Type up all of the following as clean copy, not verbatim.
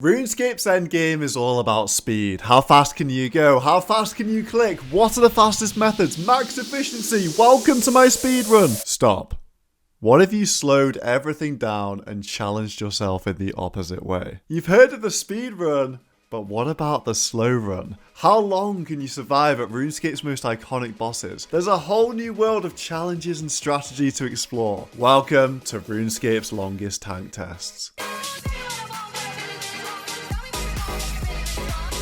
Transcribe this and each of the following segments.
RuneScape's endgame is all about speed. How fast can you go? How fast can you click? What are the fastest methods? Max efficiency. Welcome to my speedrun. Stop. What if you slowed everything down and challenged yourself in the opposite way? You've heard of the speedrun, but what about the slow run? How long can you survive at RuneScape's most iconic bosses? There's a whole new world of challenges and strategy to explore. Welcome to RuneScape's longest tank tests.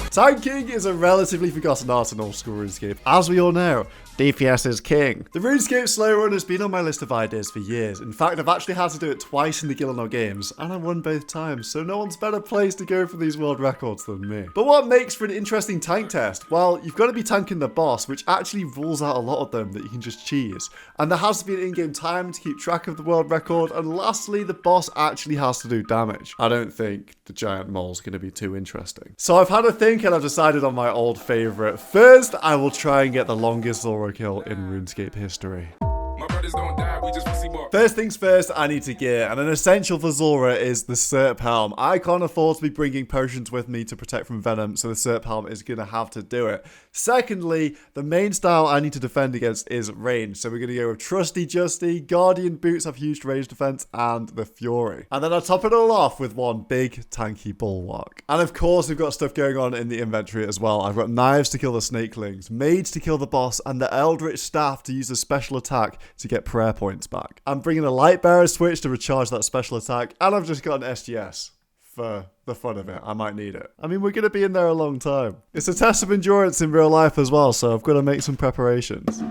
Tanking is a relatively forgotten art in old school RuneScape. As we all know, DPS is king. The RuneScape slow run has been on my list of ideas for years. In fact, I've actually had to do it twice in the Gauntlet games, and I won both times, so no one's better placed to go for these world records than me. But what makes for an interesting tank test? Well, you've got to be tanking the boss, which actually rules out a lot of them that you can just cheese. And there has to be an in-game time to keep track of the world record, and lastly, the boss actually has to do damage. I don't think the giant mole's going to be too interesting. So I've had a think, and I've decided on my old favourite. First, I will try and get the longest Zulrah kill in RuneScape history. First things first, I need to gear, and an essential for Zulrah is the Serp Helm. I can't afford to be bringing potions with me to protect from venom, so the Serp Helm is going to have to do it. Secondly, the main style I need to defend against is range, so we're going to go with Trusty Justy, Guardian Boots have huge range defense, and the Fury. And then I'll top it all off with one big tanky bulwark. And of course, we've got stuff going on in the inventory as well. I've got knives to kill the snakelings, maids to kill the boss, and the Eldritch Staff to use a special attack to get prayer points back. I'm bringing a light bearer switch to recharge that special attack, and I've just got an SGS for the fun of it. I might need it. I mean, we're going to be in there a long time. It's a test of endurance in real life as well, so I've got to make some preparations.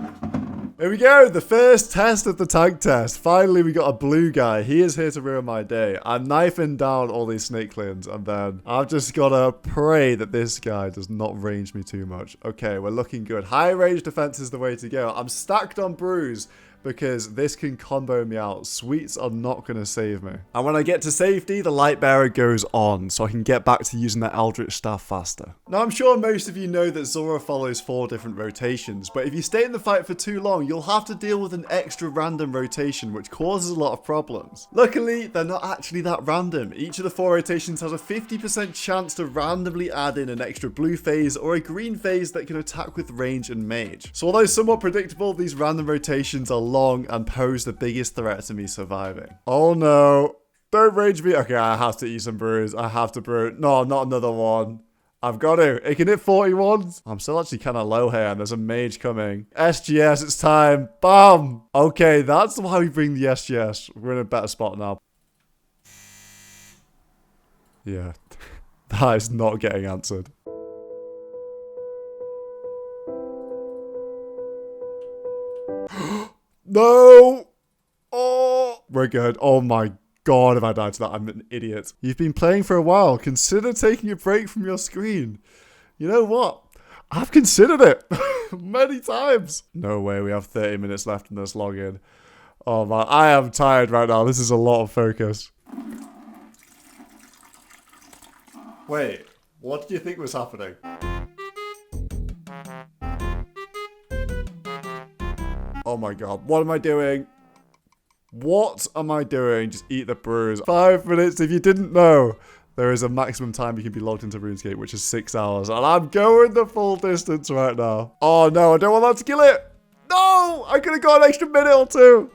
Here we go, the first test of the tank test. Finally, we got a blue guy. He is here to ruin my day. I'm knifing down all these snakelings, and then I've just got to pray that this guy does not range me too much. Okay, we're looking good. High range defense is the way to go. I'm stacked on bruise, because this can combo me out. Sweets are not going to save me. And when I get to safety, the light bearer goes on, so I can get back to using that Eldritch Staff faster. Now, I'm sure most of you know that Zulrah follows 4 different rotations, but if you stay in the fight for too long, you'll have to deal with an extra random rotation, which causes a lot of problems. Luckily, they're not actually that random. Each of the 4 rotations has a 50% chance to randomly add in an extra blue phase or a green phase that can attack with range and mage. So although somewhat predictable, these random rotations are long and pose the biggest threat to me surviving. Oh no, don't rage me. Okay, I have to eat some brews. I have to brew. No, not another one. I've got to. It can hit 41s. I'm still actually kind of low here, and there's a mage coming. SGS, it's time. Bam. Okay, that's why we bring the SGS. We're in a better spot now. Yeah, that is not getting answered. No! Oh! We're good. Oh my god, if I died to that, I'm an idiot. You've been playing for a while. Consider taking a break from your screen. You know what? I've considered it many times. No way, we have 30 minutes left in this login. Oh man, I am tired right now. This is a lot of focus. Wait, what do you think was happening? Oh my god, what am I doing? What am I doing? Just eat the brews. 5 minutes. If you didn't know, there is a maximum time you can be logged into RuneScape, which is 6 hours. And I'm going the full distance right now. Oh no, I don't want that to kill it. No, I could have got an extra minute or 2.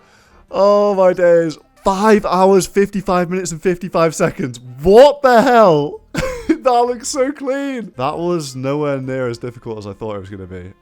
Oh my days. 5 hours, 55 minutes and 55 seconds. What the hell? That looks so clean. That was nowhere near as difficult as I thought it was going to be.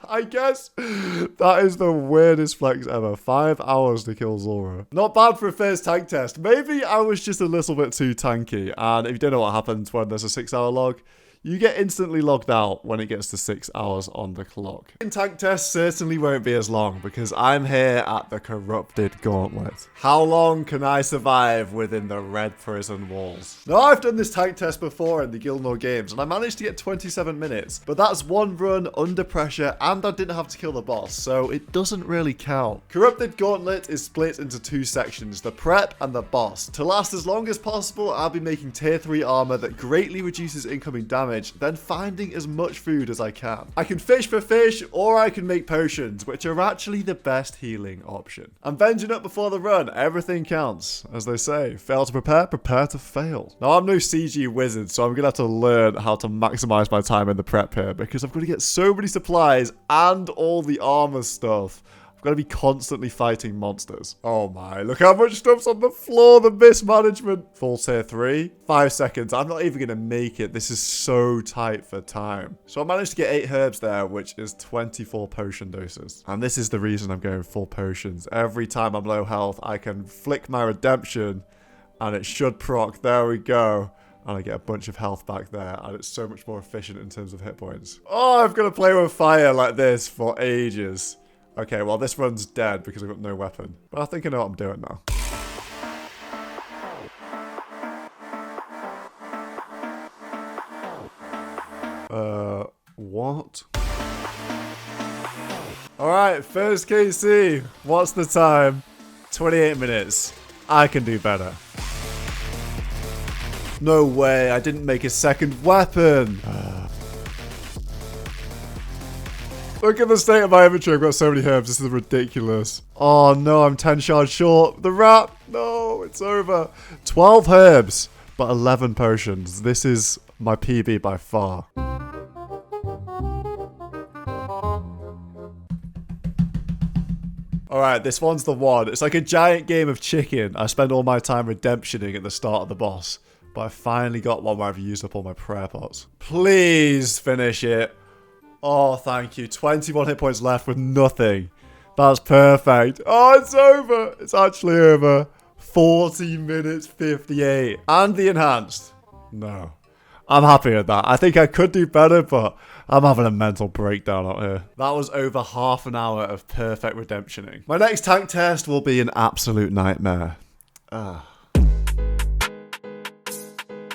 I guess that is the weirdest flex ever. 5 hours to kill Zulrah. Not bad for a first tank test. Maybe I was just a little bit too tanky. And if you don't know what happens when there's a 6-hour log, you get instantly logged out when it gets to 6 hours on the clock. In tank test certainly won't be as long because I'm here at the corrupted Gauntlet. How long can I survive within the red prison walls? Now, I've done this tank test before in the Gauntlet games and I managed to get 27 minutes, but that's one run under pressure and I didn't have to kill the boss, so it doesn't really count. Corrupted Gauntlet is split into 2 sections, the prep and the boss. To last as long as possible, I'll be making tier 3 armor that greatly reduces incoming damage damage, then finding as much food as I can. I can fish for fish, or I can make potions, which are actually the best healing option. I'm venging up before the run. Everything counts. As they say, fail to prepare, prepare to fail. Now, I'm no CG wizard, so I'm going to have to learn how to maximize my time in the prep here, because I've got to get so many supplies and all the armor stuff. Got to be constantly fighting monsters. Oh my, look how much stuff's on the floor, the mismanagement. Full tier 3, 5 seconds. I'm not even going to make it. This is so tight for time. So I managed to get 8 herbs there, which is 24 potion doses. And this is the reason I'm going full potions. Every time I'm low health, I can flick my redemption and it should proc. There we go. And I get a bunch of health back there, and it's so much more efficient in terms of hit points. Oh, I've got to play with fire like this for ages. Okay, well, this run's dead because I've got no weapon. But I think I know what I'm doing now. What? Alright, first KC. What's the time? 28 minutes. I can do better. No way, I didn't make a second weapon. Look at the state of my inventory. I've got so many herbs. This is ridiculous. Oh no, I'm 10 shards short. The rat. No, it's over. 12 herbs, but 11 potions. This is my PB by far. Alright, this one's the one. It's like a giant game of chicken. I spend all my time redemptioning at the start of the boss. But I finally got one where I've used up all my prayer pots. Please finish it. Oh, thank you. 21 hit points left with nothing. That's perfect. Oh, it's over. It's actually over. 40 minutes 58. And the enhanced. No. I'm happy with that. I think I could do better, but I'm having a mental breakdown out here. That was over half an hour of perfect redemptioning. My next tank test will be an absolute nightmare.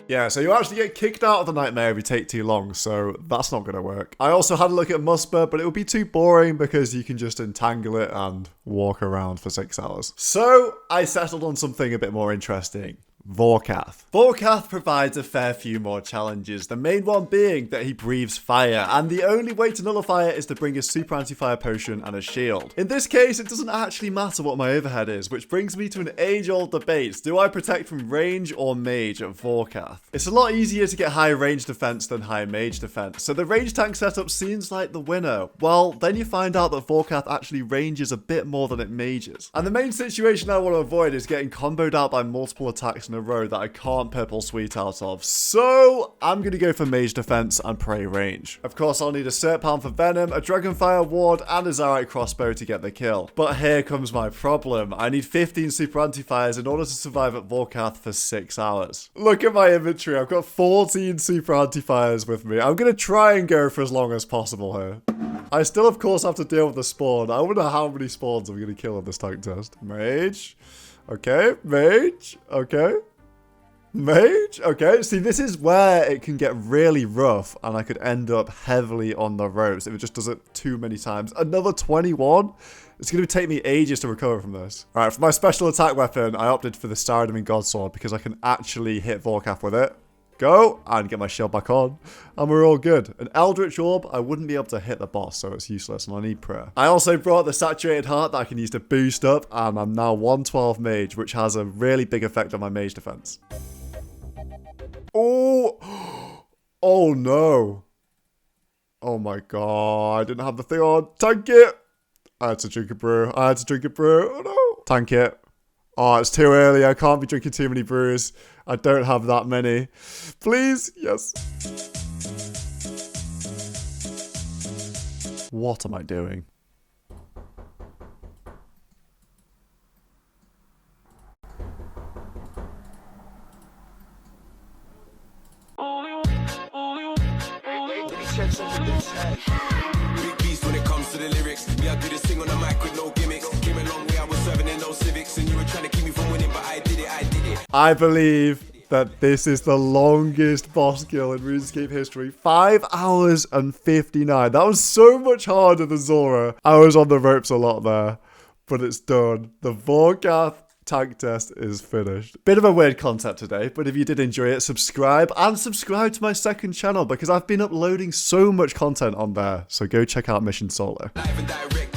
Yeah, so you actually get kicked out of the nightmare if you take too long, so that's not going to work. I also had a look at Musper, but it would be too boring because you can just entangle it and walk around for 6 hours. So I settled on something a bit more interesting. Vorkath. Vorkath provides a fair few more challenges, the main one being that he breathes fire, and the only way to nullify it is to bring a super anti-fire potion and a shield. In this case, it doesn't actually matter what my overhead is, which brings me to an age-old debate. Do I protect from range or mage at Vorkath? It's a lot easier to get high range defense than high mage defense, so the range tank setup seems like the winner. Well, then you find out that Vorkath actually ranges a bit more than it mages. And the main situation I want to avoid is getting comboed out by multiple attacks in a row that I can't purple sweet out of. So I'm going to go for mage defense and pray range. Of course, I'll need a Serp Helm for venom, a Dragonfire ward, and a Zarite crossbow to get the kill. But here comes my problem. I need 15 super anti-fires in order to survive at Vorkath for 6 hours. Look at my inventory. I've got 14 super anti-fires with me. I'm going to try and go for as long as possible here. I still, of course, have to deal with the spawn. I wonder how many spawns I'm going to kill in this tank test. Mage. Okay. Mage. Okay. Mage? Okay, see, this is where it can get really rough, and I could end up heavily on the ropes if it just does it too many times. Another 21? It's going to take me ages to recover from this. Alright, for my special attack weapon, I opted for the Saradomin Godsword because I can actually hit Vorkath with it. Go, and get my shield back on, and we're all good. An Eldritch Orb, I wouldn't be able to hit the boss, so it's useless, and I need prayer. I also brought the Saturated Heart that I can use to boost up, and I'm now 112 mage, which has a really big effect on my mage defense. Oh, oh no. Oh my god, I didn't have the thing on. Tank it. I had to drink a brew. Oh no. Tank it. Oh, it's too early. I can't be drinking too many brews. I don't have that many. Please, yes. What am I doing? Big beast when it comes to the lyrics. Me, I do this thing on the mic with no gimmicks. Came a long way, I was serving in no civics, and you were trying to keep me from winning, but I did it. I believe that this is the longest boss kill in RuneScape history. 5 hours and 59. That was so much harder than Zulrah. I was on the ropes a lot there, but it's done. The Vorkath tank test is finished. Bit of a weird concept today, but if you did enjoy it, subscribe to my second channel because I've been uploading so much content on there. So go check out Mission Solo. Live and direct.